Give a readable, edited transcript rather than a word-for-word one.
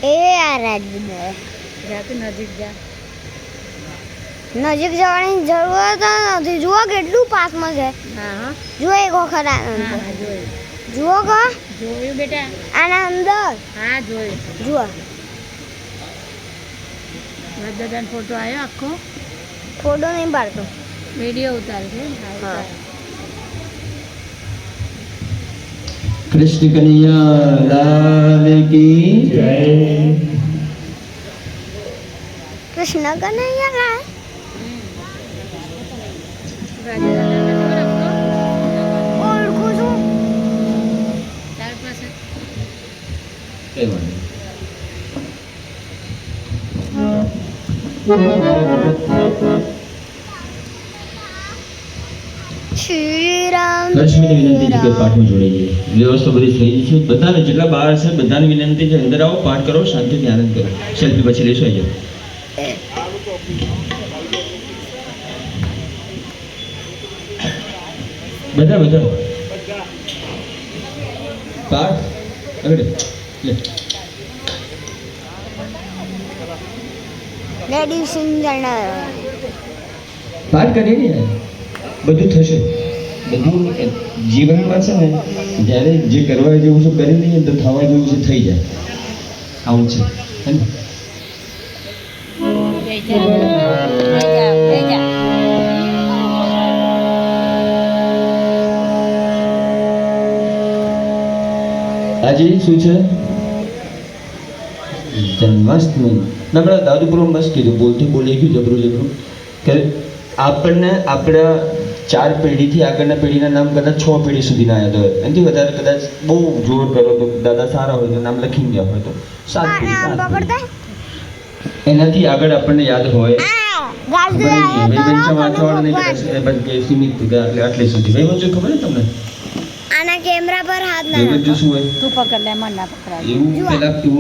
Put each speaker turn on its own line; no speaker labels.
એ યાર
જાતે નજીક જા.
નજીક જવાની જરૂરત નથી. જુઓ કેટલું પાસમાં છે.
હા હા
જુઓ એક વખત આનંદ
હા જોયું
જુઓ કો
જોયું બેટા.
આના અંદર
હા જોયું.
જુઓ
દાદાનો ફોટો આવ્યો આખો.
ફોટો નહીં પાડતો.
વિડીયો ઉતારે છે. હા ઉતારે.
कृष्ण कन्हैया लाल की जय।
કૃષ્ણ કનૈયા લાલ.
રાજા દાદાને ખબર આપતો?
ઓળખું છું.
તાર પાસે શ્રી રામ.
લક્ષ્મીની વિનંતી છે કે પાઠમાં જોડાઈએ. વ્યવસ્થા બધી થઈ ગઈ છે. બધાને જેટલા બહાર છે બધાને વિનંતી છે અંદર આવો, પાઠ કરો, શાંતિથી આનંદ કરો. સેલ્ફી પછી લેશો અહીંયા. બધા બધા પાઠ આગળ લે.
લેડીઝ એન્ડ
પાઠ કરીએ ને યાર. બધું થશે. બધું જીવનમાં છે ને જ્યારે જે કરવા જેવું છે કરી લઈએ તો થવા જેવું છે થઈ જાય. આવું છે હે ને?
જય જા. જય જા. જય જા.
આજે શું છે? જન્માષ્ટમી. આપણા દાદુ પૂર્વ મસ્ત કીધું, બોલતી બોલી ગયું જબરું જબરું કે આપણને આપણા 4 પેઢીથી આગળના પેઢીના નામ કદાચ 6 પેઢી સુધીના યાદ હોય. એનાથી વધારે કદાચ બહુ જોર કરો તો દાદા સારા હોય તો નામ લખી ગયા હોય તો 7 પેઢી 7
પકડતા
પેઢી. એનાથી આગળ આપણને યાદ હોય.
ગાજર
સીમિત આટલી સુધી ભાઈ વંચો ખબર ને તમને?
આના કેમેરા પર હાથ ના
શું હોય
તું પકડ લે, મન ના પકડાય.
એવું પેલા એવું